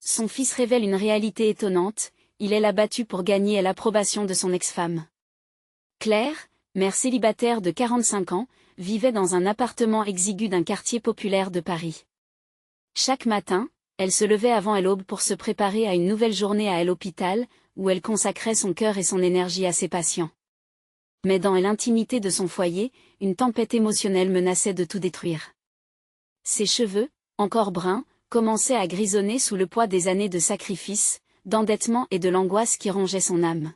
Son fils révèle une réalité étonnante, il est l'abattu pour gagner l'approbation de son ex-femme. Claire, mère célibataire de 45 ans, vivait dans un appartement exigu d'un quartier populaire de Paris. Chaque matin, elle se levait avant l'aube pour se préparer à une nouvelle journée à l'hôpital, où elle consacrait son cœur et son énergie à ses patients. Mais dans l'intimité de son foyer, une tempête émotionnelle menaçait de tout détruire. Ses cheveux, encore bruns, commençaient à grisonner sous le poids des années de sacrifice, d'endettement et de l'angoisse qui rongeait son âme.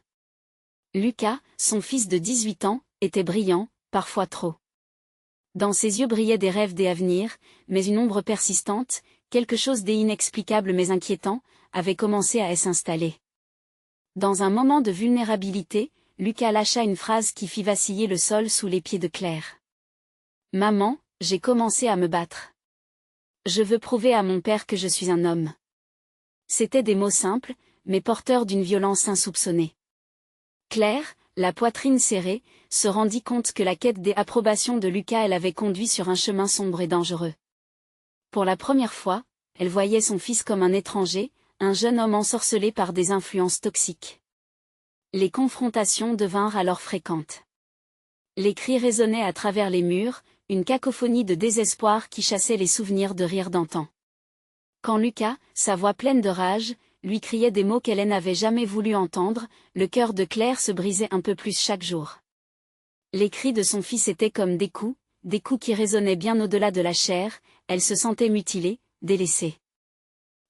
Lucas, son fils de 18 ans, était brillant, parfois trop. Dans ses yeux brillaient des rêves et avenirs, mais une ombre persistante, quelque chose d'inexplicable mais inquiétant, avait commencé à s'installer. Dans un moment de vulnérabilité, Lucas lâcha une phrase qui fit vaciller le sol sous les pieds de Claire. « Maman, j'ai commencé à me battre. Je veux prouver à mon père que je suis un homme. » C'étaient des mots simples, mais porteurs d'une violence insoupçonnée. Claire, la poitrine serrée, se rendit compte que la quête des approbations de Lucas l'avait conduit sur un chemin sombre et dangereux. Pour la première fois, elle voyait son fils comme un étranger, un jeune homme ensorcelé par des influences toxiques. Les confrontations devinrent alors fréquentes. Les cris résonnaient à travers les murs, une cacophonie de désespoir qui chassait les souvenirs de rire d'antan. Quand Lucas, sa voix pleine de rage, lui criait des mots qu'elle n'avait jamais voulu entendre, le cœur de Claire se brisait un peu plus chaque jour. Les cris de son fils étaient comme des coups qui résonnaient bien au-delà de la chair, elle se sentait mutilée, délaissée.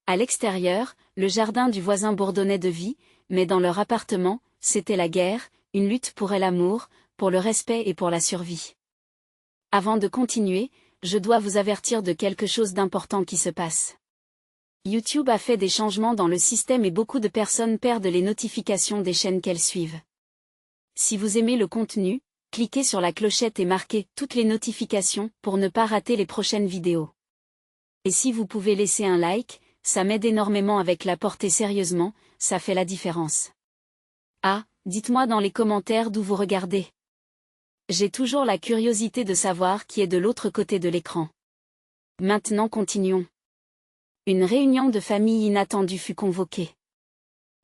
À l'extérieur, le jardin du voisin bourdonnait de vie, mais dans leur appartement, c'était la guerre, une lutte pour l'amour, pour le respect et pour la survie. Avant de continuer, je dois vous avertir de quelque chose d'important qui se passe. YouTube a fait des changements dans le système et beaucoup de personnes perdent les notifications des chaînes qu'elles suivent. Si vous aimez le contenu, cliquez sur la clochette et marquez toutes les notifications pour ne pas rater les prochaines vidéos. Et si vous pouvez laisser un like, ça m'aide énormément avec la portée sérieusement, ça fait la différence. Ah, dites-moi dans les commentaires d'où vous regardez. J'ai toujours la curiosité de savoir qui est de l'autre côté de l'écran. Maintenant continuons. Une réunion de famille inattendue fut convoquée.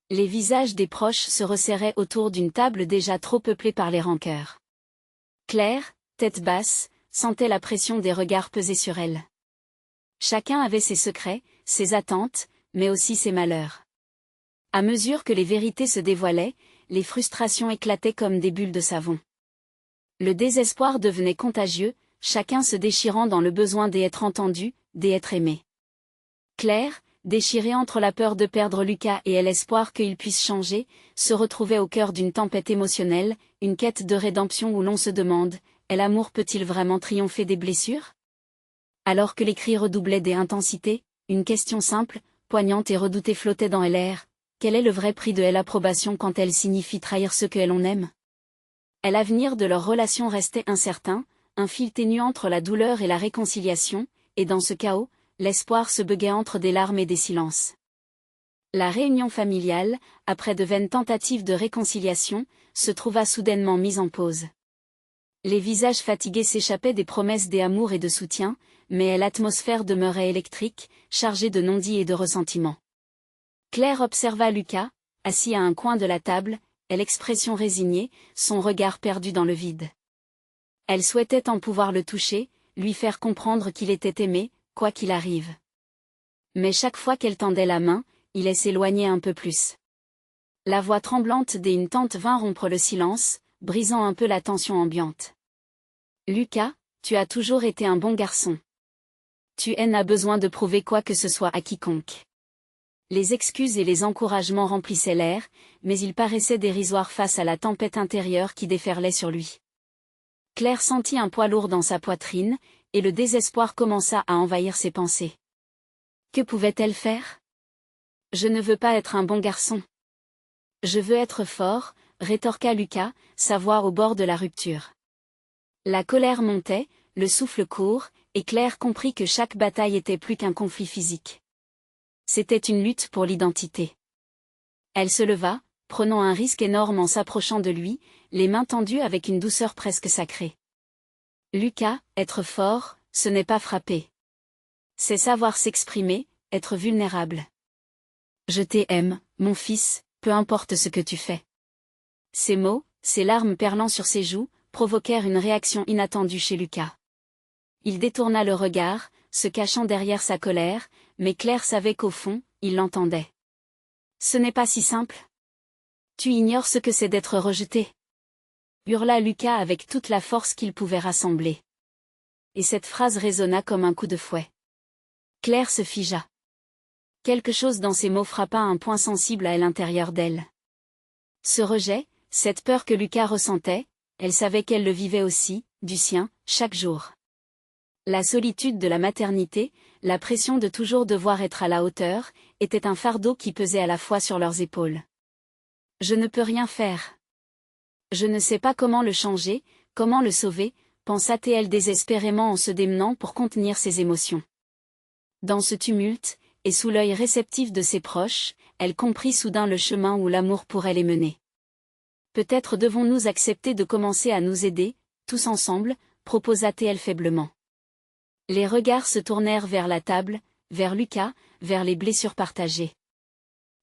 Les visages des proches se resserraient autour d'une table déjà trop peuplée par les rancœurs. Claire, tête basse, sentait la pression des regards peser sur elle. Chacun avait ses secrets, ses attentes, mais aussi ses malheurs. À mesure que les vérités se dévoilaient, les frustrations éclataient comme des bulles de savon. Le désespoir devenait contagieux, chacun se déchirant dans le besoin d'être entendu, d'être aimé. Claire, déchirée entre la peur de perdre Lucas et l'espoir qu'il puisse changer, se retrouvait au cœur d'une tempête émotionnelle, une quête de rédemption où l'on se demande, l'amour peut-il vraiment triompher des blessures? Alors que les cris redoublaient d'intensités, une question simple, poignante et redoutée flottait dans l'air. Quel est le vrai prix de l'approbation quand elle signifie trahir ceux que l'on aime? L'avenir de leur relation restait incertain, un fil ténu entre la douleur et la réconciliation, et dans ce chaos, l'espoir se beugait entre des larmes et des silences. La réunion familiale, après de vaines tentatives de réconciliation, se trouva soudainement mise en pause. Les visages fatigués s'échappaient des promesses d'amour et de soutien, mais l'atmosphère demeurait électrique, chargée de non-dits et de ressentiments. Claire observa Lucas, assis à un coin de la table, l'expression résignée, son regard perdu dans le vide. Elle souhaitait en pouvoir le toucher, lui faire comprendre qu'il était aimé, quoi qu'il arrive. Mais chaque fois qu'elle tendait la main, il s'éloignait un peu plus. La voix tremblante d'une tante vint rompre le silence, brisant un peu la tension ambiante. « Lucas, tu as toujours été un bon garçon. Tu n'as besoin de prouver quoi que ce soit à quiconque. » Les excuses et les encouragements remplissaient l'air, mais ils paraissaient dérisoires face à la tempête intérieure qui déferlait sur lui. Claire sentit un poids lourd dans sa poitrine, et le désespoir commença à envahir ses pensées. Que pouvait-elle faire? Je ne veux pas être un bon garçon. Je veux être fort, rétorqua Lucas, sa voix au bord de la rupture. La colère montait, le souffle court, et Claire comprit que chaque bataille était plus qu'un conflit physique. C'était une lutte pour l'identité. Elle se leva, prenant un risque énorme en s'approchant de lui, les mains tendues avec une douceur presque sacrée. Lucas, être fort, ce n'est pas frapper. C'est savoir s'exprimer, être vulnérable. Je t'aime, mon fils, peu importe ce que tu fais. Ces mots, ces larmes perlant sur ses joues, provoquèrent une réaction inattendue chez Lucas. Il détourna le regard, se cachant derrière sa colère, mais Claire savait qu'au fond, il l'entendait. Ce n'est pas si simple. Tu ignores ce que c'est d'être rejeté. Hurla Lucas avec toute la force qu'il pouvait rassembler. Et cette phrase résonna comme un coup de fouet. Claire se figea. Quelque chose dans ces mots frappa un point sensible à l'intérieur d'elle. Ce rejet, cette peur que Lucas ressentait, elle savait qu'elle le vivait aussi, du sien, chaque jour. La solitude de la maternité, la pression de toujours devoir être à la hauteur, était un fardeau qui pesait à la fois sur leurs épaules. Je ne peux rien faire. Je ne sais pas comment le changer, comment le sauver, pensa-t-elle désespérément en se démenant pour contenir ses émotions. Dans ce tumulte, et sous l'œil réceptif de ses proches, elle comprit soudain le chemin où l'amour pourrait les mener. Peut-être devons-nous accepter de commencer à nous aider, tous ensemble, proposa-t-elle faiblement. Les regards se tournèrent vers la table, vers Lucas, vers les blessures partagées.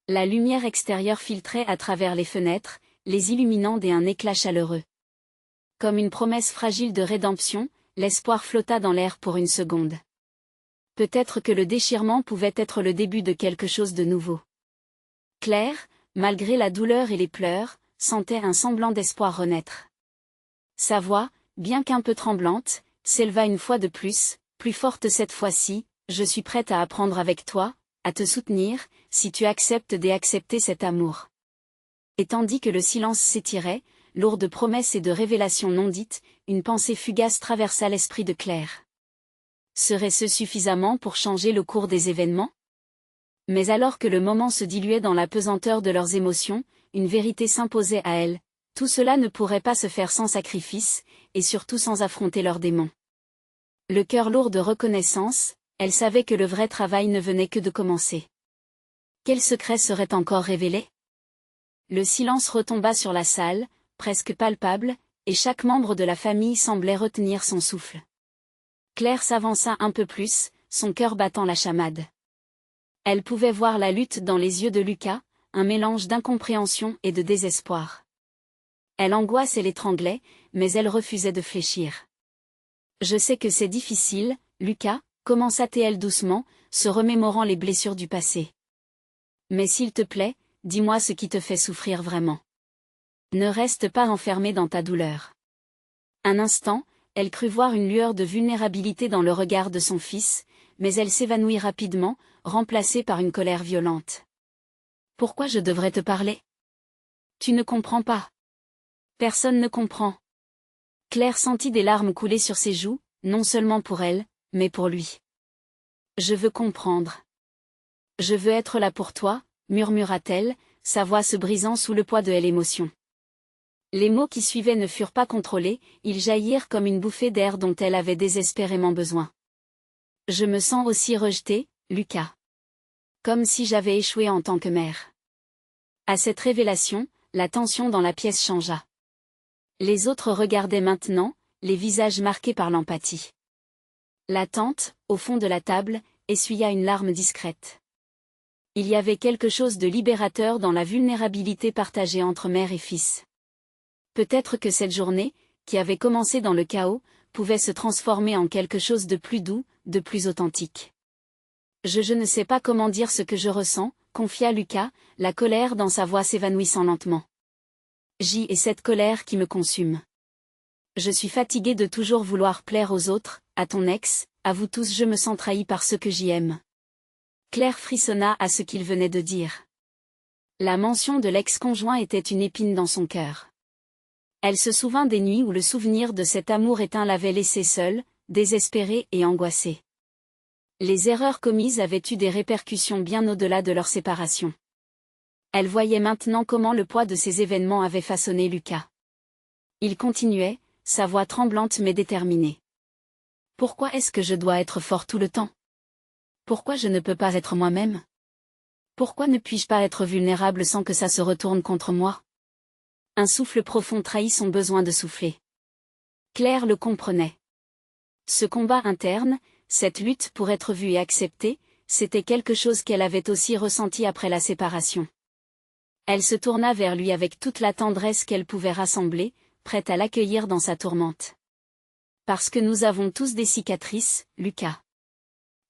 La lumière extérieure filtrait à travers les fenêtres, les illuminant d'un éclat chaleureux. Comme une promesse fragile de rédemption, l'espoir flotta dans l'air pour une seconde. Peut-être que le déchirement pouvait être le début de quelque chose de nouveau. Claire, malgré la douleur et les pleurs, sentait un semblant d'espoir renaître. Sa voix, bien qu'un peu tremblante, s'éleva une fois de plus forte cette fois-ci, je suis prête à apprendre avec toi, à te soutenir, si tu acceptes d'accepter cet amour. Et tandis que le silence s'étirait, lourd de promesses et de révélations non dites, une pensée fugace traversa l'esprit de Claire. Serait-ce suffisamment pour changer le cours des événements? Mais alors que le moment se diluait dans la pesanteur de leurs émotions, une vérité s'imposait à elle. Tout cela ne pourrait pas se faire sans sacrifice, et surtout sans affronter leurs démons. Le cœur lourd de reconnaissance, elle savait que le vrai travail ne venait que de commencer. Quel secret serait encore révélé? Le silence retomba sur la salle, presque palpable, et chaque membre de la famille semblait retenir son souffle. Claire s'avança un peu plus, son cœur battant la chamade. Elle pouvait voir la lutte dans les yeux de Lucas, un mélange d'incompréhension et de désespoir. Elle angoisse et l'étranglait, mais elle refusait de fléchir. Je sais que c'est difficile, Lucas, commença-t-elle doucement, se remémorant les blessures du passé. Mais s'il te plaît, dis-moi ce qui te fait souffrir vraiment. Ne reste pas enfermé dans ta douleur. Un instant, elle crut voir une lueur de vulnérabilité dans le regard de son fils, mais elle s'évanouit rapidement, remplacée par une colère violente. Pourquoi je devrais te parler? Tu ne comprends pas. Personne ne comprend. Claire sentit des larmes couler sur ses joues, non seulement pour elle, mais pour lui. Je veux comprendre. Je veux être là pour toi, murmura-t-elle, sa voix se brisant sous le poids de l'émotion. Les mots qui suivaient ne furent pas contrôlés, ils jaillirent comme une bouffée d'air dont elle avait désespérément besoin. Je me sens aussi rejetée, Lucas. Comme si j'avais échoué en tant que mère. À cette révélation, la tension dans la pièce changea. Les autres regardaient maintenant, les visages marqués par l'empathie. La tante, au fond de la table, essuya une larme discrète. Il y avait quelque chose de libérateur dans la vulnérabilité partagée entre mère et fils. Peut-être que cette journée, qui avait commencé dans le chaos, pouvait se transformer en quelque chose de plus doux, de plus authentique. Je ne sais pas comment dire ce que je ressens, confia Lucas, la colère dans sa voix s'évanouissant lentement. Et cette colère qui me consume. Je suis fatiguée de toujours vouloir plaire aux autres, à ton ex, à vous tous, je me sens trahie par ceux que j'y aime. Claire frissonna à ce qu'il venait de dire. La mention de l'ex-conjoint était une épine dans son cœur. Elle se souvint des nuits où le souvenir de cet amour éteint l'avait laissée seule, désespérée et angoissée. Les erreurs commises avaient eu des répercussions bien au-delà de leur séparation. Elle voyait maintenant comment le poids de ces événements avait façonné Lucas. Il continuait, sa voix tremblante mais déterminée. Pourquoi est-ce que je dois être fort tout le temps? Pourquoi je ne peux pas être moi-même? Pourquoi ne puis-je pas être vulnérable sans que ça se retourne contre moi? Un souffle profond trahit son besoin de souffler. Claire le comprenait. Ce combat interne, cette lutte pour être vue et acceptée, c'était quelque chose qu'elle avait aussi ressenti après la séparation. Elle se tourna vers lui avec toute la tendresse qu'elle pouvait rassembler, prête à l'accueillir dans sa tourmente. Parce que nous avons tous des cicatrices, Lucas.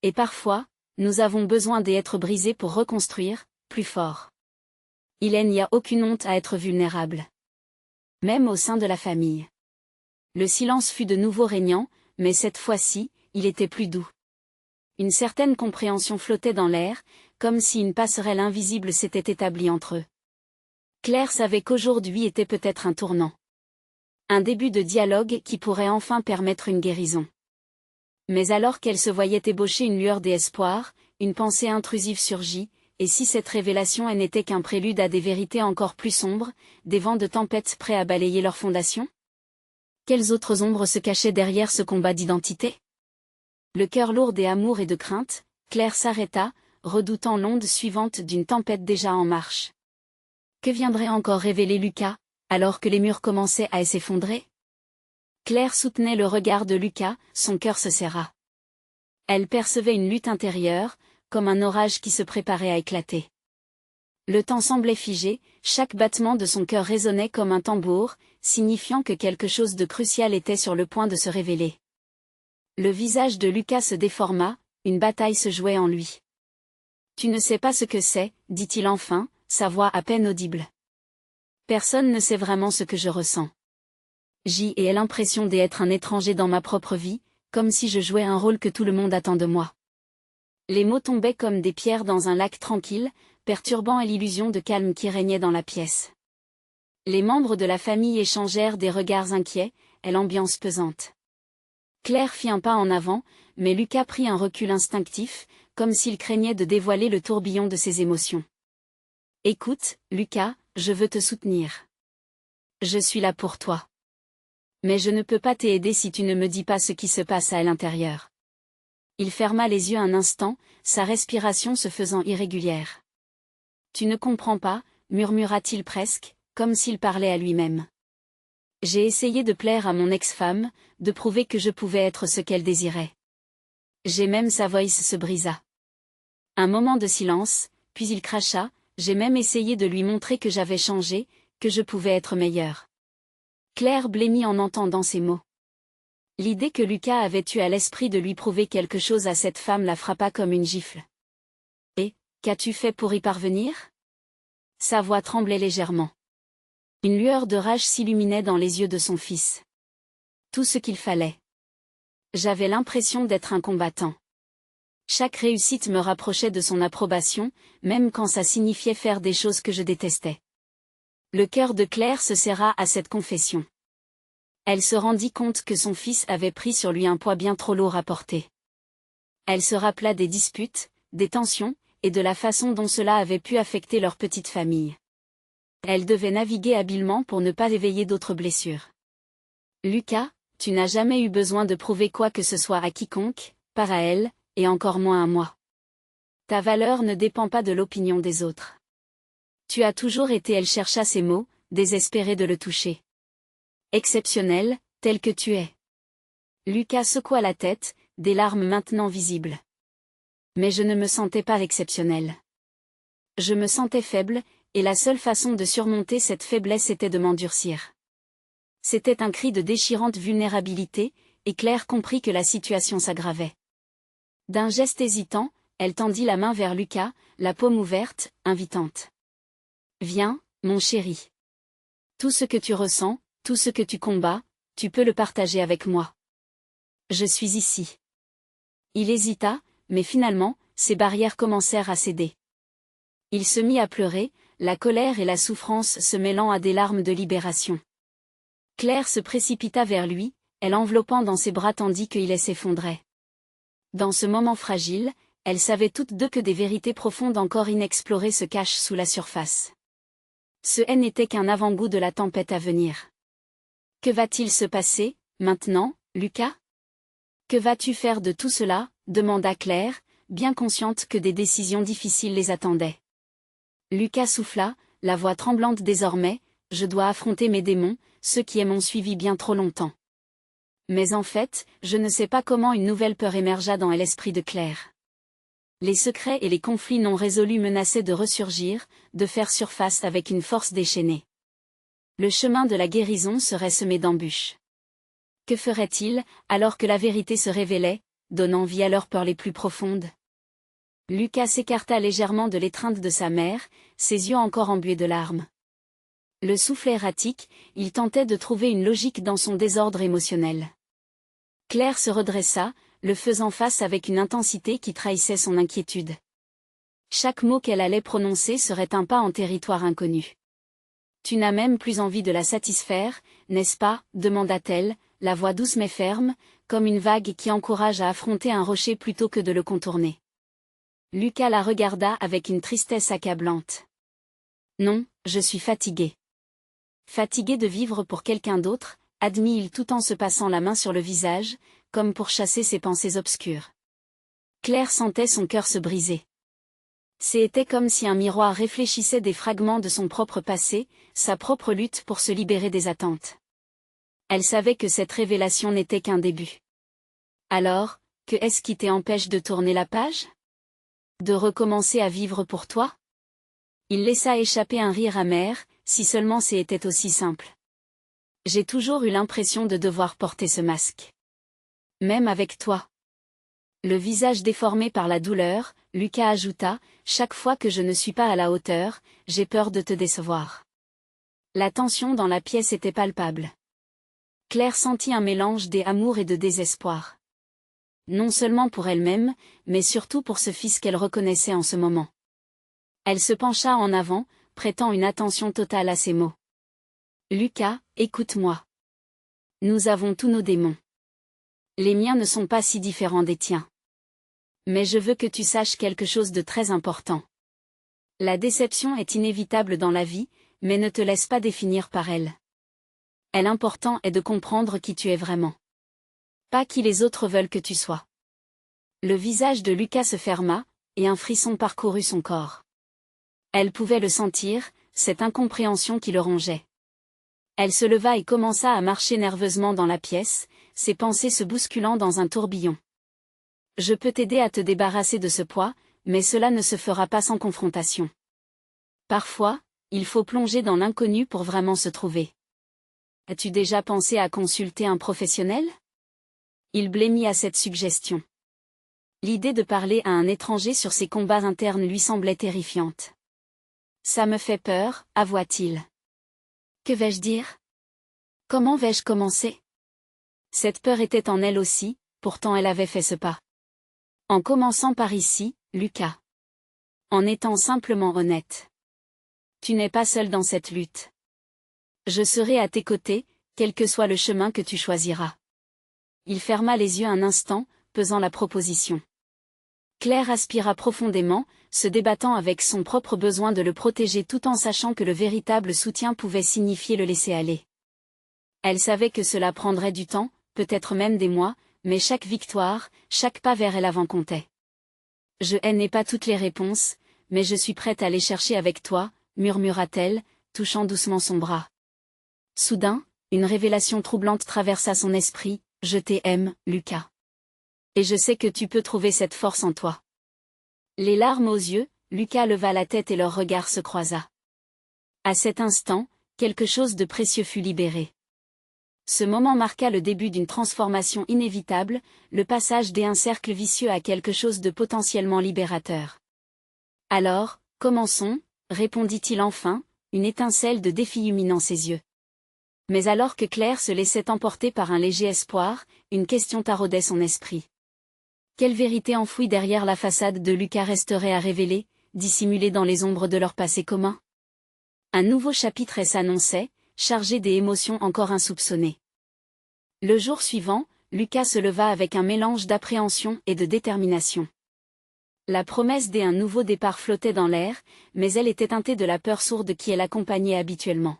Et parfois, nous avons besoin d'être brisés pour reconstruire, plus fort. Il n'y a aucune honte à être vulnérable. Même au sein de la famille. Le silence fut de nouveau régnant, mais cette fois-ci, il était plus doux. Une certaine compréhension flottait dans l'air, comme si une passerelle invisible s'était établie entre eux. Claire savait qu'aujourd'hui était peut-être un tournant. Un début de dialogue qui pourrait enfin permettre une guérison. Mais alors qu'elle se voyait ébaucher une lueur d'espoir, une pensée intrusive surgit, et si cette révélation n'était qu'un prélude à des vérités encore plus sombres, des vents de tempête prêts à balayer leurs fondations? Quelles autres ombres se cachaient derrière ce combat d'identité? Le cœur lourd d'amour et de crainte, Claire s'arrêta, redoutant l'onde suivante d'une tempête déjà en marche. Que viendrait encore révéler Lucas, alors que les murs commençaient à s'effondrer? Claire soutenait le regard de Lucas, son cœur se serra. Elle percevait une lutte intérieure, comme un orage qui se préparait à éclater. Le temps semblait figé, chaque battement de son cœur résonnait comme un tambour, signifiant que quelque chose de crucial était sur le point de se révéler. Le visage de Lucas se déforma, une bataille se jouait en lui. « Tu ne sais pas ce que c'est, dit-il enfin, sa voix à peine audible. Personne ne sait vraiment ce que je ressens. J'ai l'impression d'être un étranger dans ma propre vie, comme si je jouais un rôle que tout le monde attend de moi. » Les mots tombaient comme des pierres dans un lac tranquille, perturbant l'illusion de calme qui régnait dans la pièce. Les membres de la famille échangèrent des regards inquiets, et l'ambiance pesante. Claire fit un pas en avant, mais Lucas prit un recul instinctif, comme s'il craignait de dévoiler le tourbillon de ses émotions. « Écoute, Lucas, je veux te soutenir. Je suis là pour toi. Mais je ne peux pas t'aider si tu ne me dis pas ce qui se passe à l'intérieur. » Il ferma les yeux un instant, sa respiration se faisant irrégulière. « Tu ne comprends pas, murmura-t-il presque, comme s'il parlait à lui-même. J'ai essayé de plaire à mon ex-femme, de prouver que je pouvais être ce qu'elle désirait. J'ai même sa voix se brisa. Un moment de silence, puis il cracha, j'ai même essayé de lui montrer que j'avais changé, que je pouvais être meilleure. » Claire blêmit en entendant ces mots. L'idée que Lucas avait eu à l'esprit de lui prouver quelque chose à cette femme la frappa comme une gifle. « Et, qu'as-tu fait pour y parvenir ?» Sa voix tremblait légèrement. Une lueur de rage s'illuminait dans les yeux de son fils. Tout ce qu'il fallait. J'avais l'impression d'être un combattant. Chaque réussite me rapprochait de son approbation, même quand ça signifiait faire des choses que je détestais. Le cœur de Claire se serra à cette confession. Elle se rendit compte que son fils avait pris sur lui un poids bien trop lourd à porter. Elle se rappela des disputes, des tensions, et de la façon dont cela avait pu affecter leur petite famille. Elle devait naviguer habilement pour ne pas éveiller d'autres blessures. « Lucas, tu n'as jamais eu besoin de prouver quoi que ce soit à quiconque, pas à elle, et encore moins à moi. Ta valeur ne dépend pas de l'opinion des autres. Tu as toujours été. » Elle chercha ses mots, désespérée de le toucher. « Exceptionnel, tel que tu es. » Lucas secoua la tête, des larmes maintenant visibles. « Mais je ne me sentais pas exceptionnel. Je me sentais faible, et la seule façon de surmonter cette faiblesse était de m'endurcir. » C'était un cri de déchirante vulnérabilité, et Claire comprit que la situation s'aggravait. D'un geste hésitant, elle tendit la main vers Lucas, la paume ouverte, invitante. « Viens, mon chéri. Tout ce que tu ressens, tout ce que tu combats, tu peux le partager avec moi. Je suis ici. » Il hésita, mais finalement, ses barrières commencèrent à céder. Il se mit à pleurer, la colère et la souffrance se mêlant à des larmes de libération. Claire se précipita vers lui, elle enveloppant dans ses bras tandis qu'il s'effondrait. Dans ce moment fragile, elles savaient toutes deux que des vérités profondes encore inexplorées se cachent sous la surface. Ce n'était qu'un avant-goût de la tempête à venir. Que va-t-il se passer, maintenant, Lucas? Que vas-tu faire de tout cela? Demanda Claire, bien consciente que des décisions difficiles les attendaient. Lucas souffla, la voix tremblante désormais, « Je dois affronter mes démons, ceux qui m'ont suivi bien trop longtemps. » Mais en fait, je ne sais pas comment une nouvelle peur émergea dans l'esprit de Claire. Les secrets et les conflits non résolus menaçaient de ressurgir, de faire surface avec une force déchaînée. Le chemin de la guérison serait semé d'embûches. Que ferait-il, alors que la vérité se révélait, donnant vie à leurs peurs les plus profondes? Lucas s'écarta légèrement de l'étreinte de sa mère, ses yeux encore embués de larmes. Le souffle erratique, il tentait de trouver une logique dans son désordre émotionnel. Claire se redressa, le faisant face avec une intensité qui trahissait son inquiétude. Chaque mot qu'elle allait prononcer serait un pas en territoire inconnu. « Tu n'as même plus envie de la satisfaire, n'est-ce pas ?» demanda-t-elle, la voix douce mais ferme, comme une vague qui encourage à affronter un rocher plutôt que de le contourner. Lucas la regarda avec une tristesse accablante. « Non, je suis fatigué. » Fatigué de vivre pour quelqu'un d'autre, admit-il tout en se passant la main sur le visage, comme pour chasser ses pensées obscures. Claire sentait son cœur se briser. C'était comme si un miroir réfléchissait des fragments de son propre passé, sa propre lutte pour se libérer des attentes. Elle savait que cette révélation n'était qu'un début. Alors, que est-ce qui t'empêche de tourner la page? De recommencer à vivre pour toi? Il laissa échapper un rire amer, si seulement c'était aussi simple. J'ai toujours eu l'impression de devoir porter ce masque. Même avec toi. Le visage déformé par la douleur, Lucas ajouta, chaque fois que je ne suis pas à la hauteur, j'ai peur de te décevoir. La tension dans la pièce était palpable. Claire sentit un mélange d'amour et de désespoir. Non seulement pour elle-même, mais surtout pour ce fils qu'elle reconnaissait en ce moment. Elle se pencha en avant, prêtant une attention totale à ses mots. Lucas, écoute-moi. Nous avons tous nos démons. Les miens ne sont pas si différents des tiens. Mais je veux que tu saches quelque chose de très important. La déception est inévitable dans la vie, mais ne te laisse pas définir par elle. L'important est de comprendre qui tu es vraiment. Pas qui les autres veulent que tu sois. Le visage de Lucas se ferma, et un frisson parcourut son corps. Elle pouvait le sentir, cette incompréhension qui le rongeait. Elle se leva et commença à marcher nerveusement dans la pièce, ses pensées se bousculant dans un tourbillon. Je peux t'aider à te débarrasser de ce poids, mais cela ne se fera pas sans confrontation. Parfois, il faut plonger dans l'inconnu pour vraiment se trouver. As-tu déjà pensé à consulter un professionnel? Il blêmit à cette suggestion. L'idée de parler à un étranger sur ses combats internes lui semblait terrifiante. Ça me fait peur, avoua-t-il. Que vais-je dire? Comment vais-je commencer? Cette peur était en elle aussi, pourtant elle avait fait ce pas. En commençant par ici, Lucas. En étant simplement honnête. Tu n'es pas seul dans cette lutte. Je serai à tes côtés, quel que soit le chemin que tu choisiras. Il ferma les yeux un instant, pesant la proposition. Claire aspira profondément, se débattant avec son propre besoin de le protéger tout en sachant que le véritable soutien pouvait signifier le laisser aller. Elle savait que cela prendrait du temps, peut-être même des mois, mais chaque victoire, chaque pas vers l'avant comptait. Je n'ai pas toutes les réponses, mais je suis prête à les chercher avec toi, murmura-t-elle, touchant doucement son bras. Soudain, une révélation troublante traversa son esprit, je t'aime, Lucas. Et je sais que tu peux trouver cette force en toi. Les larmes aux yeux, Lucas leva la tête et leur regard se croisa. À cet instant, quelque chose de précieux fut libéré. Ce moment marqua le début d'une transformation inévitable, le passage d'un cercle vicieux à quelque chose de potentiellement libérateur. Alors, commençons, répondit-il enfin, une étincelle de défi illuminant ses yeux. Mais alors que Claire se laissait emporter par un léger espoir, une question taraudait son esprit. Quelle vérité enfouie derrière la façade de Lucas resterait à révéler, dissimulée dans les ombres de leur passé commun? Un nouveau chapitre s'annonçait, chargé des émotions encore insoupçonnées. Le jour suivant, Lucas se leva avec un mélange d'appréhension et de détermination. La promesse d'un nouveau départ flottait dans l'air, mais elle était teintée de la peur sourde qui l'accompagnait habituellement.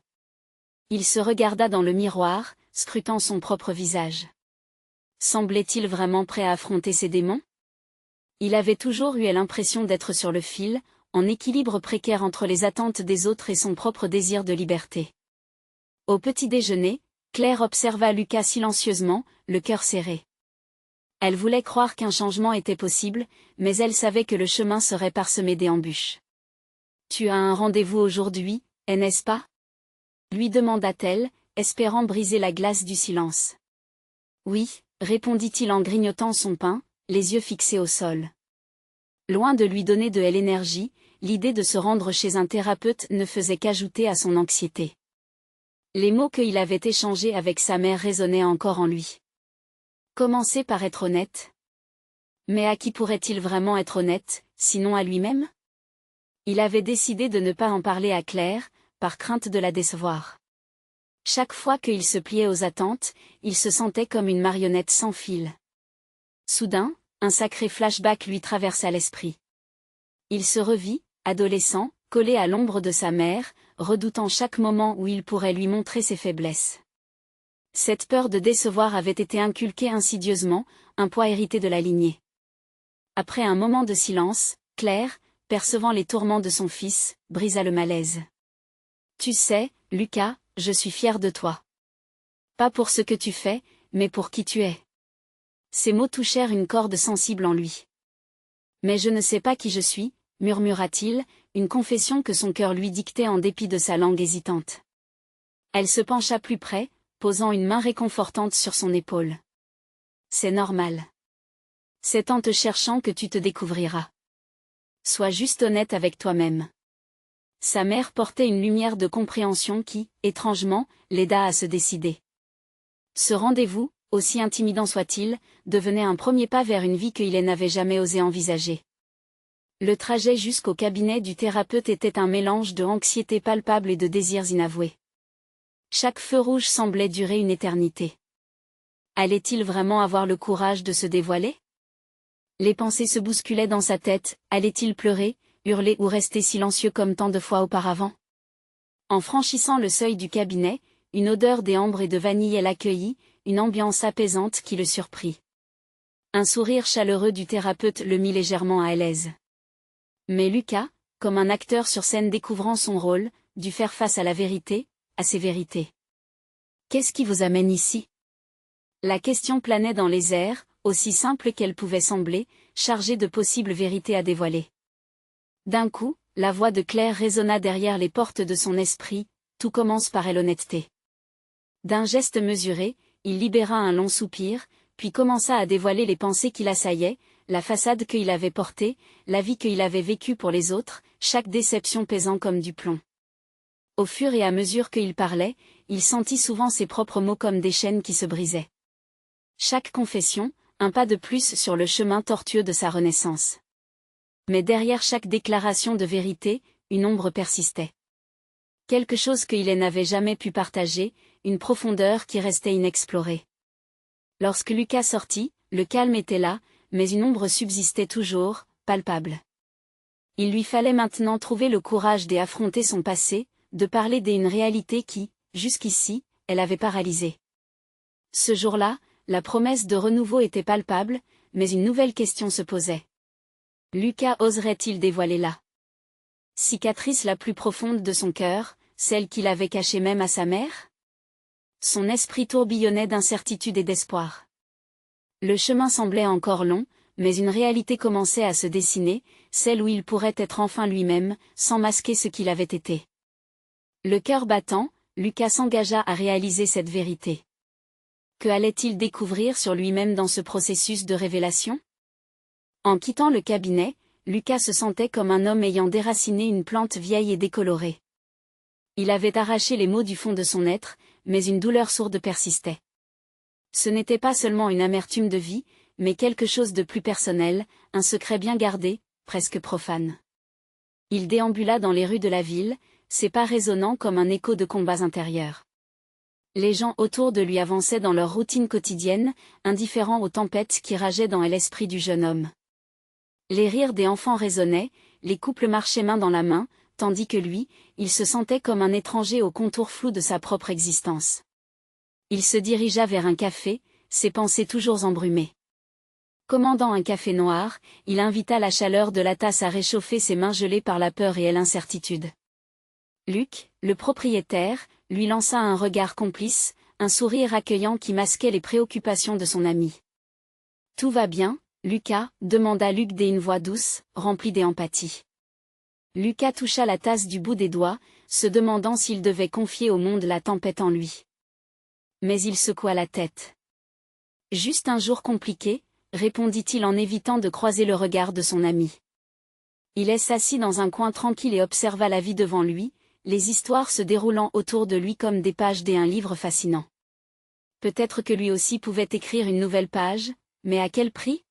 Il se regarda dans le miroir, scrutant son propre visage. Semblait-il vraiment prêt à affronter ses démons? Il avait toujours eu l'impression d'être sur le fil, en équilibre précaire entre les attentes des autres et son propre désir de liberté. Au petit déjeuner, Claire observa Lucas silencieusement, le cœur serré. Elle voulait croire qu'un changement était possible, mais elle savait que le chemin serait parsemé d'embûches. Tu as un rendez-vous aujourd'hui, n'est-ce pas? Lui demanda-t-elle, espérant briser la glace du silence. Oui, répondit-il en grignotant son pain, les yeux fixés au sol. Loin de lui donner de l'énergie, l'idée de se rendre chez un thérapeute ne faisait qu'ajouter à son anxiété. Les mots qu'il avait échangés avec sa mère résonnaient encore en lui. Commencer par être honnête. Mais à qui pourrait-il vraiment être honnête, sinon à lui-même? Il avait décidé de ne pas en parler à Claire, par crainte de la décevoir. Chaque fois qu'il se pliait aux attentes, il se sentait comme une marionnette sans fil. Soudain, un sacré flashback lui traversa l'esprit. Il se revit, adolescent, collé à l'ombre de sa mère, redoutant chaque moment où il pourrait lui montrer ses faiblesses. Cette peur de décevoir avait été inculquée insidieusement, un poids hérité de la lignée. Après un moment de silence, Claire, percevant les tourments de son fils, brisa le malaise. Tu sais, Lucas, je suis fière de toi. Pas pour ce que tu fais, mais pour qui tu es. Ces mots touchèrent une corde sensible en lui. Mais je ne sais pas qui je suis, murmura-t-il, une confession que son cœur lui dictait en dépit de sa langue hésitante. Elle se pencha plus près, posant une main réconfortante sur son épaule. C'est normal. C'est en te cherchant que tu te découvriras. Sois juste honnête avec toi-même. Sa mère portait une lumière de compréhension qui, étrangement, l'aida à se décider. Ce rendez-vous, aussi intimidant soit-il, devenait un premier pas vers une vie qu'il n'avait jamais osé envisager. Le trajet jusqu'au cabinet du thérapeute était un mélange de anxiété palpable et de désirs inavoués. Chaque feu rouge semblait durer une éternité. Allait-il vraiment avoir le courage de se dévoiler? Les pensées se bousculaient dans sa tête, allait-il pleurer, hurler ou rester silencieux comme tant de fois auparavant? En franchissant le seuil du cabinet, une odeur d'ambre et de vanille l'accueillit, une ambiance apaisante qui le surprit. Un sourire chaleureux du thérapeute le mit légèrement à l'aise. Mais Lucas, comme un acteur sur scène découvrant son rôle, dut faire face à la vérité, à ses vérités. Qu'est-ce qui vous amène ici? La question planait dans les airs, aussi simple qu'elle pouvait sembler, chargée de possibles vérités à dévoiler. D'un coup, la voix de Claire résonna derrière les portes de son esprit, tout commence par l'honnêteté. D'un geste mesuré, il libéra un long soupir, puis commença à dévoiler les pensées qui l'assaillaient, la façade qu'il avait portée, la vie qu'il avait vécue pour les autres, chaque déception pesant comme du plomb. Au fur et à mesure qu'il parlait, il sentit souvent ses propres mots comme des chaînes qui se brisaient. Chaque confession, un pas de plus sur le chemin tortueux de sa renaissance. Mais derrière chaque déclaration de vérité, une ombre persistait. Quelque chose qu'il n'avait jamais pu partager, une profondeur qui restait inexplorée. Lorsque Lucas sortit, le calme était là, mais une ombre subsistait toujours, palpable. Il lui fallait maintenant trouver le courage d'affronter son passé, de parler d'une réalité qui, jusqu'ici, elle avait paralysé. Ce jour-là, la promesse de renouveau était palpable, mais une nouvelle question se posait. Lucas oserait-il dévoiler la cicatrice la plus profonde de son cœur, celle qu'il avait cachée même à sa mère? Son esprit tourbillonnait d'incertitude et d'espoir. Le chemin semblait encore long, mais une réalité commençait à se dessiner, celle où il pourrait être enfin lui-même, sans masquer ce qu'il avait été. Le cœur battant, Lucas s'engagea à réaliser cette vérité. Que allait-il découvrir sur lui-même dans ce processus de révélation? En quittant le cabinet, Lucas se sentait comme un homme ayant déraciné une plante vieille et décolorée. Il avait arraché les mots du fond de son être, mais une douleur sourde persistait. Ce n'était pas seulement une amertume de vie, mais quelque chose de plus personnel, un secret bien gardé, presque profane. Il déambula dans les rues de la ville, ses pas résonnant comme un écho de combats intérieurs. Les gens autour de lui avançaient dans leur routine quotidienne, indifférents aux tempêtes qui rageaient dans l'esprit du jeune homme. Les rires des enfants résonnaient, les couples marchaient main dans la main, tandis que lui, il se sentait comme un étranger au contour flou de sa propre existence. Il se dirigea vers un café, ses pensées toujours embrumées. Commandant un café noir, il invita la chaleur de la tasse à réchauffer ses mains gelées par la peur et l'incertitude. Luc, le propriétaire, lui lança un regard complice, un sourire accueillant qui masquait les préoccupations de son ami. Tout va bien, Lucas, demanda Luc d'une voix douce, remplie d'empathie. Lucas toucha la tasse du bout des doigts, se demandant s'il devait confier au monde la tempête en lui. Mais il secoua la tête. Juste un jour compliqué, répondit-il en évitant de croiser le regard de son ami. Il s'assit dans un coin tranquille et observa la vie devant lui, les histoires se déroulant autour de lui comme des pages d'un livre fascinant. Peut-être que lui aussi pouvait écrire une nouvelle page, mais à quel prix?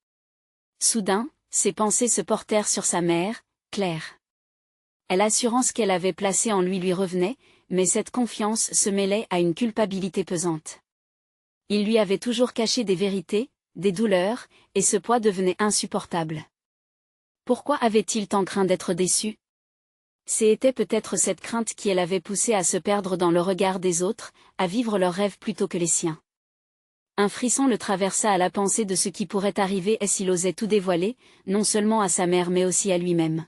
Soudain, ses pensées se portèrent sur sa mère, Claire. L'assurance qu'elle avait placée en lui revenait, mais cette confiance se mêlait à une culpabilité pesante. Il lui avait toujours caché des vérités, des douleurs, et ce poids devenait insupportable. Pourquoi avait-il tant craint d'être déçu? C'était peut-être cette crainte qui l'avait poussé à se perdre dans le regard des autres, à vivre leurs rêves plutôt que les siens. Un frisson le traversa à la pensée de ce qui pourrait arriver s'il osait tout dévoiler, non seulement à sa mère mais aussi à lui-même.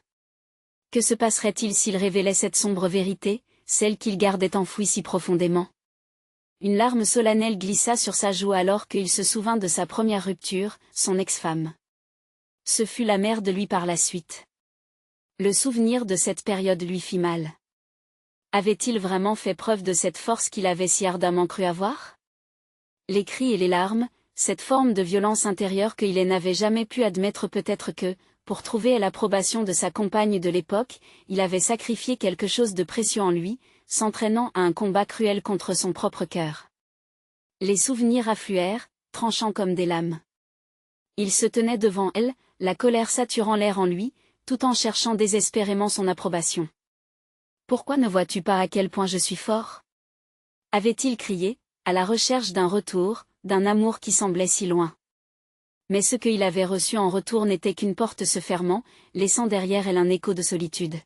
Que se passerait-il s'il révélait cette sombre vérité, celle qu'il gardait enfouie si profondément? Une larme solennelle glissa sur sa joue alors qu'il se souvint de sa première rupture, son ex-femme. Ce fut la mère de lui par la suite. Le souvenir de cette période lui fit mal. Avait-il vraiment fait preuve de cette force qu'il avait si ardemment cru avoir? Les cris et les larmes, cette forme de violence intérieure qu'il n'avait jamais pu admettre, peut-être que, pour trouver l'approbation de sa compagne de l'époque, il avait sacrifié quelque chose de précieux en lui, s'entraînant à un combat cruel contre son propre cœur. Les souvenirs affluèrent, tranchant comme des lames. Il se tenait devant elle, la colère saturant l'air en lui, tout en cherchant désespérément son approbation. « Pourquoi ne vois-tu pas à quel point je suis fort ?» avait-il crié, à la recherche d'un retour, d'un amour qui semblait si loin. Mais ce qu'il avait reçu en retour n'était qu'une porte se fermant, laissant derrière elle un écho de solitude.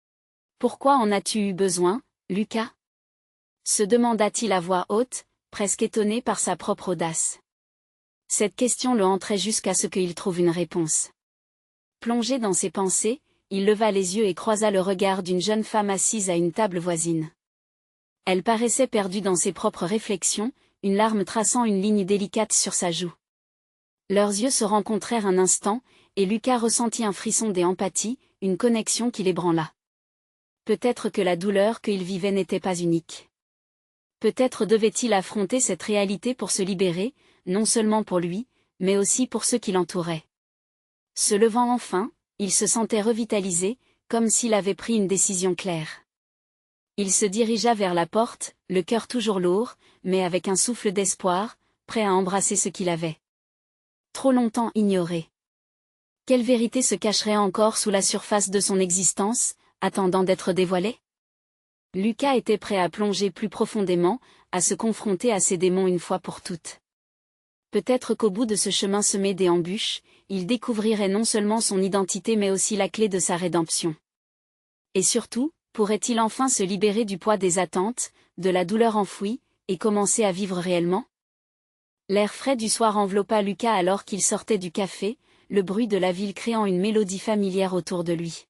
« Pourquoi en as-tu eu besoin, Lucas ?» se demanda-t-il à voix haute, presque étonné par sa propre audace. Cette question le hantrait jusqu'à ce qu'il trouve une réponse. Plongé dans ses pensées, il leva les yeux et croisa le regard d'une jeune femme assise à une table voisine. Elle paraissait perdue dans ses propres réflexions, une larme traçant une ligne délicate sur sa joue. Leurs yeux se rencontrèrent un instant, et Lucas ressentit un frisson d'empathie, une connexion qui l'ébranla. Peut-être que la douleur qu'il vivait n'était pas unique. Peut-être devait-il affronter cette réalité pour se libérer, non seulement pour lui, mais aussi pour ceux qui l'entouraient. Se levant enfin, il se sentait revitalisé, comme s'il avait pris une décision claire. Il se dirigea vers la porte, le cœur toujours lourd, mais avec un souffle d'espoir, prêt à embrasser ce qu'il avait trop longtemps ignoré. Quelle vérité se cacherait encore sous la surface de son existence, attendant d'être dévoilée? Lucas était prêt à plonger plus profondément, à se confronter à ses démons une fois pour toutes. Peut-être qu'au bout de ce chemin semé d'embûches, il découvrirait non seulement son identité mais aussi la clé de sa rédemption. Et surtout, pourrait-il enfin se libérer du poids des attentes, de la douleur enfouie, et commencer à vivre réellement? L'air frais du soir enveloppa Lucas alors qu'il sortait du café, le bruit de la ville créant une mélodie familière autour de lui.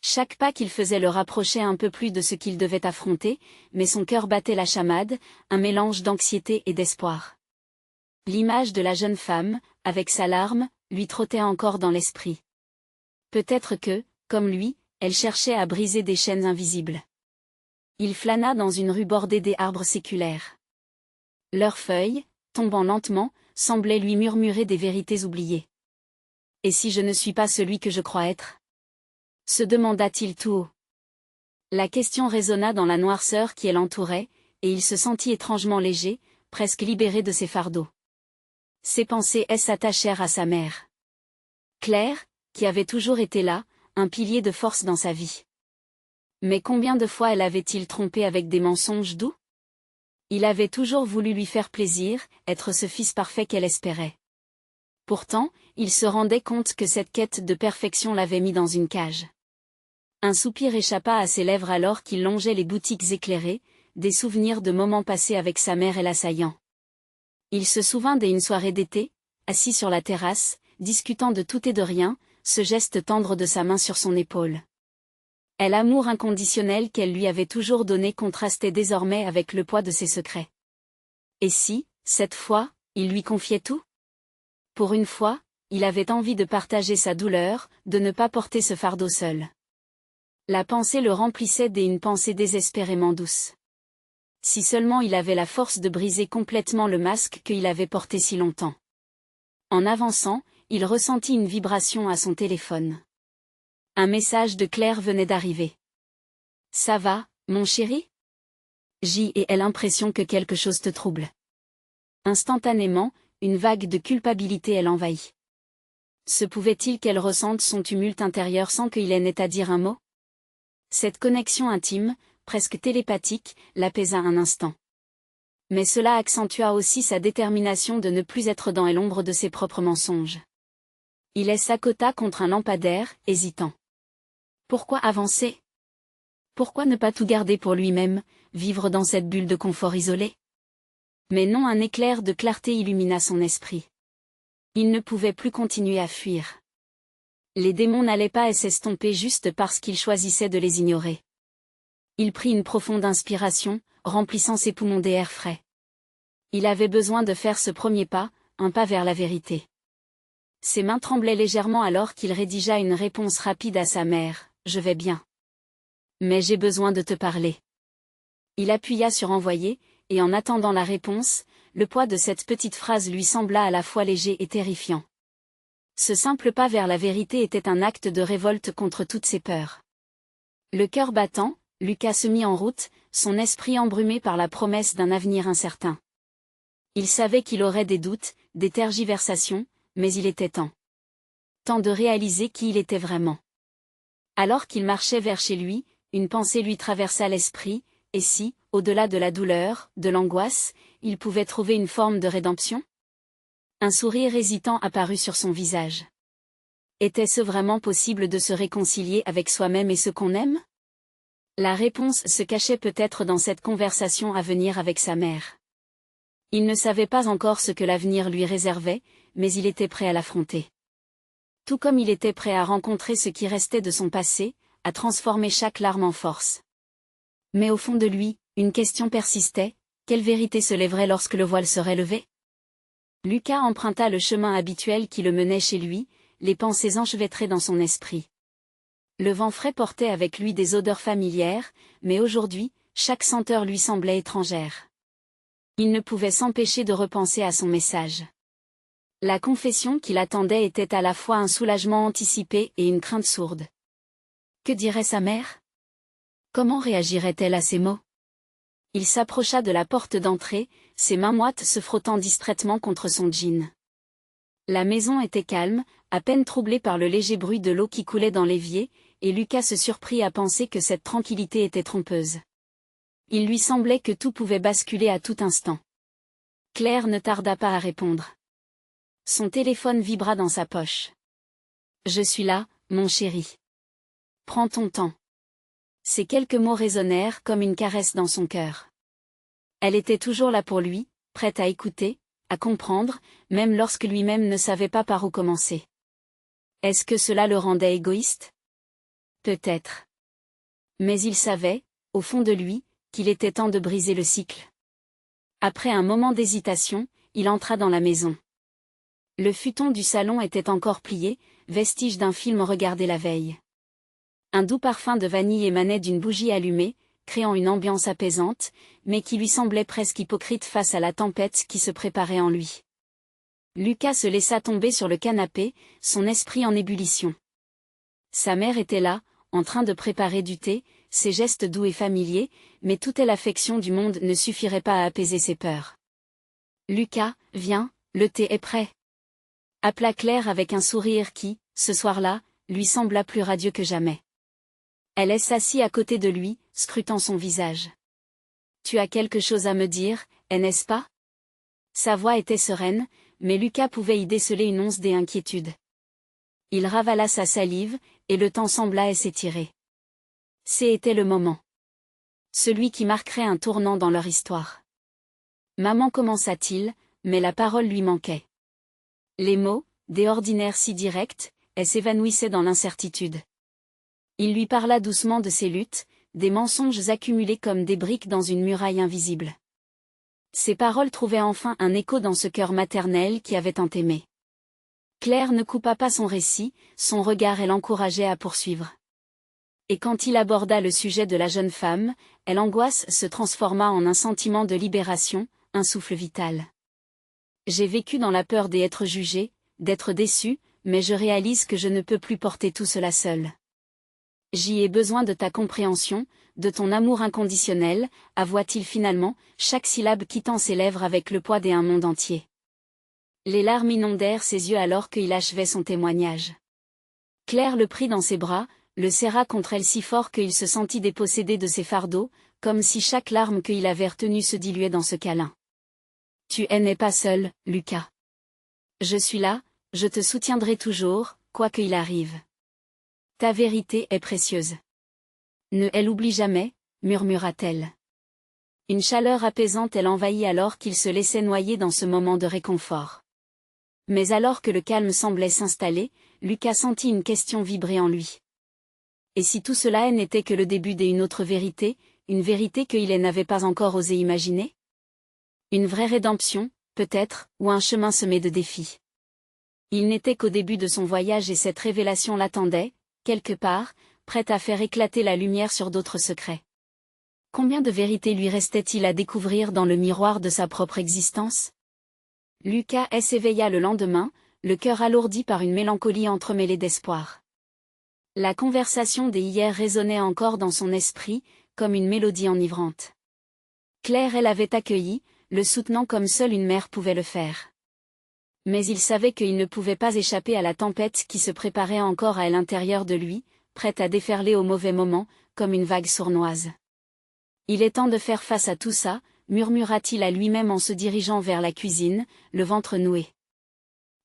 Chaque pas qu'il faisait le rapprochait un peu plus de ce qu'il devait affronter, mais son cœur battait la chamade, un mélange d'anxiété et d'espoir. L'image de la jeune femme, avec sa larme, lui trottait encore dans l'esprit. Peut-être que, comme lui, elle cherchait à briser des chaînes invisibles. Il flâna dans une rue bordée des arbres séculaires. Leurs feuilles, tombant lentement, semblaient lui murmurer des vérités oubliées. « Et si je ne suis pas celui que je crois être ?» se demanda-t-il tout haut. La question résonna dans la noirceur qui l'entourait, et il se sentit étrangement léger, presque libéré de ses fardeaux. Ses pensées s'attachèrent à sa mère. Claire, qui avait toujours été là, un pilier de force dans sa vie. Mais combien de fois l'avait-il trompé avec des mensonges doux? Il avait toujours voulu lui faire plaisir, être ce fils parfait qu'elle espérait. Pourtant, il se rendait compte que cette quête de perfection l'avait mis dans une cage. Un soupir échappa à ses lèvres alors qu'il longeait les boutiques éclairées, des souvenirs de moments passés avec sa mère et l'assaillant. Il se souvint d'une soirée d'été, assis sur la terrasse, discutant de tout et de rien, ce geste tendre de sa main sur son épaule. L'amour inconditionnel qu'elle lui avait toujours donné contrastait désormais avec le poids de ses secrets. Et si, cette fois, il lui confiait tout? Pour une fois, il avait envie de partager sa douleur, de ne pas porter ce fardeau seul. La pensée le remplissait d'une pensée désespérément douce. Si seulement il avait la force de briser complètement le masque qu'il avait porté si longtemps. En avançant, il ressentit une vibration à son téléphone. Un message de Claire venait d'arriver. « Ça va, mon chéri ?» J et elle l'impression que quelque chose te trouble. Instantanément, une vague de culpabilité l'envahit. Se pouvait-il qu'elle ressente son tumulte intérieur sans qu'il ait n'ait à dire un mot? Cette connexion intime, presque télépathique, l'apaisa un instant. Mais cela accentua aussi sa détermination de ne plus être dans l'ombre de ses propres mensonges. Il s'accota contre un lampadaire, hésitant. Pourquoi avancer? Pourquoi ne pas tout garder pour lui-même, vivre dans cette bulle de confort isolée? Mais non, un éclair de clarté illumina son esprit. Il ne pouvait plus continuer à fuir. Les démons n'allaient pas s'estomper juste parce qu'il choisissait de les ignorer. Il prit une profonde inspiration, remplissant ses poumons d'air frais. Il avait besoin de faire ce premier pas, un pas vers la vérité. Ses mains tremblaient légèrement alors qu'il rédigea une réponse rapide à sa mère. « Je vais bien. Mais j'ai besoin de te parler. » Il appuya sur envoyer, et en attendant la réponse, le poids de cette petite phrase lui sembla à la fois léger et terrifiant. Ce simple pas vers la vérité était un acte de révolte contre toutes ses peurs. Le cœur battant, Lucas se mit en route, son esprit embrumé par la promesse d'un avenir incertain. Il savait qu'il aurait des doutes, des tergiversations, mais il était temps. Temps de réaliser qui il était vraiment. Alors qu'il marchait vers chez lui, une pensée lui traversa l'esprit, et si, au-delà de la douleur, de l'angoisse, il pouvait trouver une forme de rédemption? Un sourire hésitant apparut sur son visage. Était-ce vraiment possible de se réconcilier avec soi-même et ce qu'on aime? La réponse se cachait peut-être dans cette conversation à venir avec sa mère. Il ne savait pas encore ce que l'avenir lui réservait, mais il était prêt à l'affronter. Tout comme il était prêt à rencontrer ce qui restait de son passé, à transformer chaque larme en force. Mais au fond de lui, une question persistait, quelle vérité se lèverait lorsque le voile serait levé? Lucas emprunta le chemin habituel qui le menait chez lui, les pensées enchevêtrées dans son esprit. Le vent frais portait avec lui des odeurs familières, mais aujourd'hui, chaque senteur lui semblait étrangère. Il ne pouvait s'empêcher de repenser à son message. La confession qui l'attendait était à la fois un soulagement anticipé et une crainte sourde. Que dirait sa mère? Comment réagirait-elle à ces mots? Il s'approcha de la porte d'entrée, ses mains moites se frottant distraitement contre son jean. La maison était calme, à peine troublée par le léger bruit de l'eau qui coulait dans l'évier, et Lucas se surprit à penser que cette tranquillité était trompeuse. Il lui semblait que tout pouvait basculer à tout instant. Claire ne tarda pas à répondre. Son téléphone vibra dans sa poche. « Je suis là, mon chéri. Prends ton temps. » Ces quelques mots résonnèrent comme une caresse dans son cœur. Elle était toujours là pour lui, prête à écouter, à comprendre, même lorsque lui-même ne savait pas par où commencer. Est-ce que cela le rendait égoïste? Peut-être. Mais il savait, au fond de lui, qu'il était temps de briser le cycle. Après un moment d'hésitation, il entra dans la maison. Le futon du salon était encore plié, vestige d'un film regardé la veille. Un doux parfum de vanille émanait d'une bougie allumée, créant une ambiance apaisante, mais qui lui semblait presque hypocrite face à la tempête qui se préparait en lui. Lucas se laissa tomber sur le canapé, son esprit en ébullition. Sa mère était là, en train de préparer du thé, ses gestes doux et familiers, mais toute l'affection du monde ne suffirait pas à apaiser ses peurs. « Lucas, viens, le thé est prêt. » Appela Claire avec un sourire qui, ce soir-là, lui sembla plus radieux que jamais. Elle s'assit à côté de lui, scrutant son visage. « Tu as quelque chose à me dire, n'est-ce pas ?» Sa voix était sereine, mais Lucas pouvait y déceler une once d'inquiétude. Il ravala sa salive, et le temps sembla s'étirer. C'était le moment. Celui qui marquerait un tournant dans leur histoire. Maman commença-t-il, mais la parole lui manquait. Les mots, des ordinaires si directs, s'évanouissaient dans l'incertitude. Il lui parla doucement de ses luttes, des mensonges accumulés comme des briques dans une muraille invisible. Ses paroles trouvaient enfin un écho dans ce cœur maternel qui avait tant aimé. Claire ne coupa pas son récit, son regard elle l'encourageait à poursuivre. Et quand il aborda le sujet de la jeune femme, l'angoisse se transforma en un sentiment de libération, un souffle vital. J'ai vécu dans la peur d'être jugé, d'être déçu, mais je réalise que je ne peux plus porter tout cela seul. J'y ai besoin de ta compréhension, de ton amour inconditionnel, avoua-t-il finalement, chaque syllabe quittant ses lèvres avec le poids d'un monde entier. Les larmes inondèrent ses yeux alors qu'il achevait son témoignage. Claire le prit dans ses bras, le serra contre elle si fort qu'il se sentit dépossédé de ses fardeaux, comme si chaque larme qu'il avait retenue se diluait dans ce câlin. Tu n'es pas seul, Lucas. Je suis là, je te soutiendrai toujours, quoi qu'il arrive. Ta vérité est précieuse. Ne l'oublie jamais, murmura-t-elle. Une chaleur apaisante l'envahit alors qu'il se laissait noyer dans ce moment de réconfort. Mais alors que le calme semblait s'installer, Lucas sentit une question vibrer en lui. Et si tout cela n'était que le début d'une autre vérité, une vérité qu'il n'avait pas encore osé imaginer? Une vraie rédemption, peut-être, ou un chemin semé de défis. Il n'était qu'au début de son voyage et cette révélation l'attendait, quelque part, prête à faire éclater la lumière sur d'autres secrets. Combien de vérités lui restait-il à découvrir dans le miroir de sa propre existence? Lucas s'éveilla le lendemain, le cœur alourdi par une mélancolie entremêlée d'espoir. La conversation d'hier résonnait encore dans son esprit, comme une mélodie enivrante. Claire l'avait accueilli, le soutenant comme seule une mère pouvait le faire. Mais il savait qu'il ne pouvait pas échapper à la tempête qui se préparait encore à l'intérieur de lui, prête à déferler au mauvais moment, comme une vague sournoise. Il est temps de faire face à tout ça, murmura-t-il à lui-même en se dirigeant vers la cuisine, le ventre noué.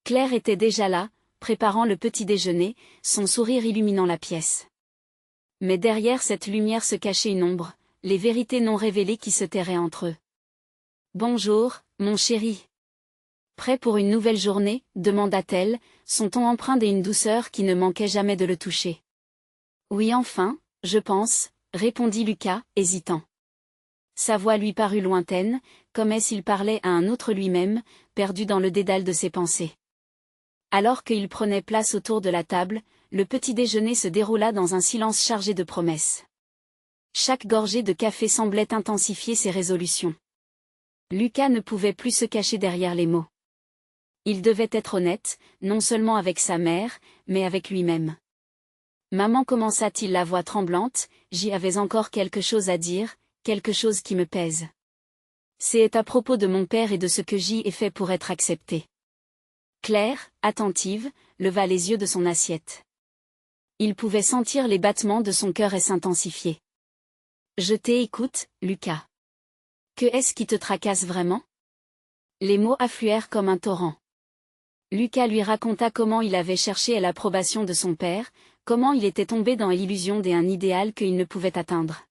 Claire était déjà là, préparant le petit déjeuner, son sourire illuminant la pièce. Mais derrière cette lumière se cachait une ombre, les vérités non révélées qui se terraient entre eux. « Bonjour, mon chéri. »« Prêt pour une nouvelle journée ?» demanda-t-elle, son ton empreint d'une douceur qui ne manquait jamais de le toucher. « Oui enfin, je pense, » répondit Lucas, hésitant. Sa voix lui parut lointaine, comme s'il parlait à un autre lui-même, perdu dans le dédale de ses pensées. Alors qu'il prenait place autour de la table, le petit déjeuner se déroula dans un silence chargé de promesses. Chaque gorgée de café semblait intensifier ses résolutions. Lucas ne pouvait plus se cacher derrière les mots. Il devait être honnête, non seulement avec sa mère, mais avec lui-même. « Maman, commença-t-il la voix tremblante, j'y avais encore quelque chose à dire, quelque chose qui me pèse. C'est à propos de mon père et de ce que j'y ai fait pour être acceptée. » Claire, attentive, leva les yeux de son assiette. Il pouvait sentir les battements de son cœur s'intensifier. « Je t'écoute, Lucas. Que est-ce qui te tracasse vraiment ?» Les mots affluèrent comme un torrent. Lucas lui raconta comment il avait cherché l'approbation de son père, comment il était tombé dans l'illusion d'un idéal qu'il ne pouvait atteindre.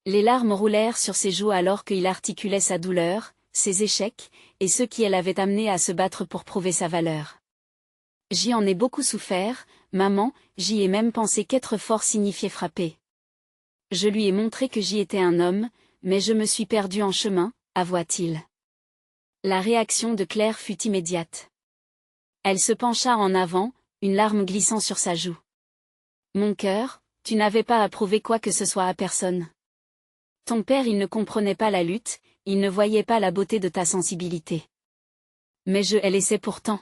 Les larmes roulèrent sur ses joues alors qu'il articulait sa douleur, ses échecs, et ceux qui l'avaient amené à se battre pour prouver sa valeur. « J'y en ai beaucoup souffert, maman, j'y ai même pensé qu'être fort signifiait frapper. Je lui ai montré que j'y étais un homme, mais je me suis perdu en chemin, avoua-t-il. » La réaction de Claire fut immédiate. Elle se pencha en avant, une larme glissant sur sa joue. « Mon cœur, tu n'avais pas à prouver quoi que ce soit à personne. Ton père il ne comprenait pas la lutte, il ne voyait pas la beauté de ta sensibilité. Mais je l'essaie pourtant. »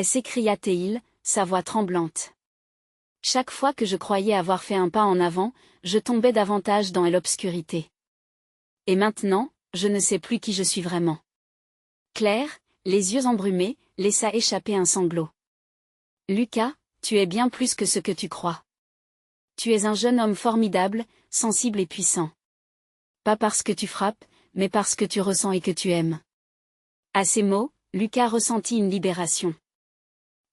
s'écria-t-il, sa voix tremblante. Chaque fois que je croyais avoir fait un pas en avant, je tombais davantage dans l'obscurité. Et maintenant, je ne sais plus qui je suis vraiment. Claire, les yeux embrumés, laissa échapper un sanglot. « Lucas, tu es bien plus que ce que tu crois. Tu es un jeune homme formidable, sensible et puissant. Pas parce que tu frappes, mais parce que tu ressens et que tu aimes. » À ces mots, Lucas ressentit une libération.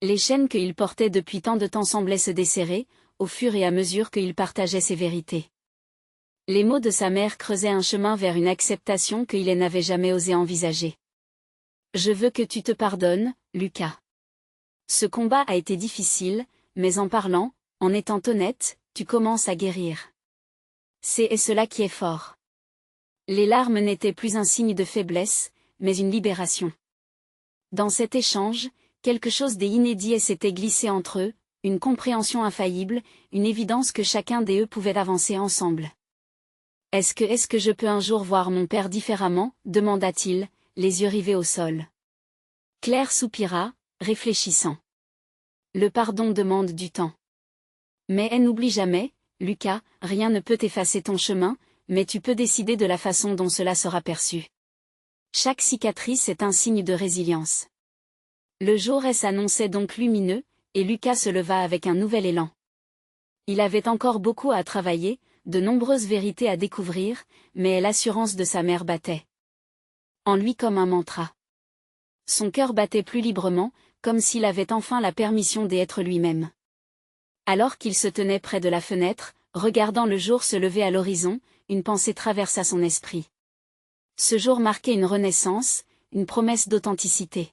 Les chaînes qu'il portait depuis tant de temps semblaient se desserrer, au fur et à mesure qu'il partageait ses vérités. Les mots de sa mère creusaient un chemin vers une acceptation qu'il n'avait jamais osé envisager. « Je veux que tu te pardonnes, Lucas. Ce combat a été difficile, mais en parlant, en étant honnête, tu commences à guérir. C'est cela qui est fort. » Les larmes n'étaient plus un signe de faiblesse, mais une libération. Dans cet échange, quelque chose d'inédit s'était glissé entre eux, une compréhension infaillible, une évidence que chacun d'eux pouvait avancer ensemble. Est-ce que je peux un jour voir mon père différemment, demanda-t-il, les yeux rivés au sol. Claire soupira, réfléchissant. Le pardon demande du temps. Mais elle n'oublie jamais, Lucas, rien ne peut effacer ton chemin, mais tu peux décider de la façon dont cela sera perçu. Chaque cicatrice est un signe de résilience. Le jour s'annonçait donc lumineux, et Lucas se leva avec un nouvel élan. Il avait encore beaucoup à travailler, de nombreuses vérités à découvrir, mais l'assurance de sa mère battait en lui comme un mantra. Son cœur battait plus librement, comme s'il avait enfin la permission d'être lui-même. Alors qu'il se tenait près de la fenêtre, regardant le jour se lever à l'horizon, une pensée traversa son esprit. Ce jour marquait une renaissance, une promesse d'authenticité.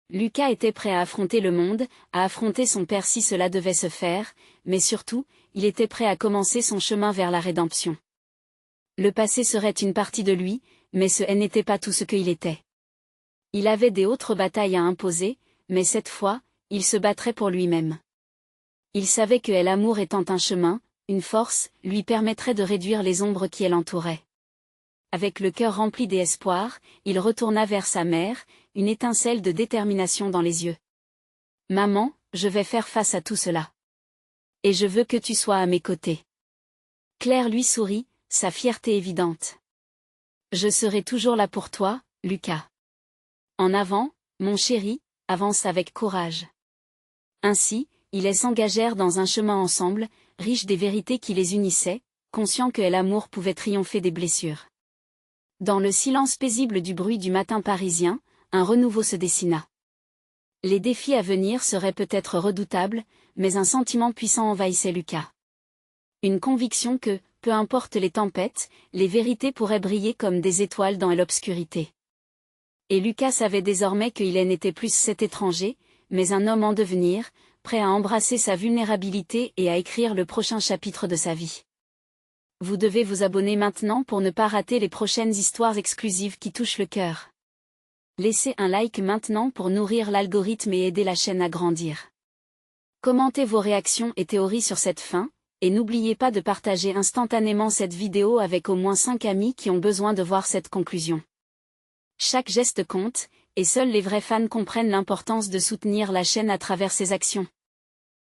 Lucas était prêt à affronter le monde, à affronter son père si cela devait se faire, mais surtout, il était prêt à commencer son chemin vers la rédemption. Le passé serait une partie de lui, mais ce n'était pas tout ce qu'il était. Il avait des autres batailles à imposer, mais cette fois, il se battrait pour lui-même. Il savait que l'amour étant un chemin, une force, lui permettrait de réduire les ombres qui l'entouraient. Avec le cœur rempli d'espoir, il retourna vers sa mère, une étincelle de détermination dans les yeux. « Maman, je vais faire face à tout cela. Et je veux que tu sois à mes côtés. » Claire lui sourit, sa fierté évidente. « Je serai toujours là pour toi, Lucas. En avant, mon chéri, avance avec courage. » Ainsi, ils s'engagèrent dans un chemin ensemble, riche des vérités qui les unissaient, conscients que l'amour pouvait triompher des blessures. Dans le silence paisible du bruit du matin parisien, un renouveau se dessina. Les défis à venir seraient peut-être redoutables, mais un sentiment puissant envahissait Lucas. Une conviction que, peu importe les tempêtes, les vérités pourraient briller comme des étoiles dans l'obscurité. Et Lucas savait désormais qu'il n'était plus cet étranger, mais un homme en devenir, prêt à embrasser sa vulnérabilité et à écrire le prochain chapitre de sa vie. Vous devez vous abonner maintenant pour ne pas rater les prochaines histoires exclusives qui touchent le cœur. Laissez un like maintenant pour nourrir l'algorithme et aider la chaîne à grandir. Commentez vos réactions et théories sur cette fin, et n'oubliez pas de partager instantanément cette vidéo avec au moins 5 amis qui ont besoin de voir cette conclusion. Chaque geste compte, et seuls les vrais fans comprennent l'importance de soutenir la chaîne à travers ses actions.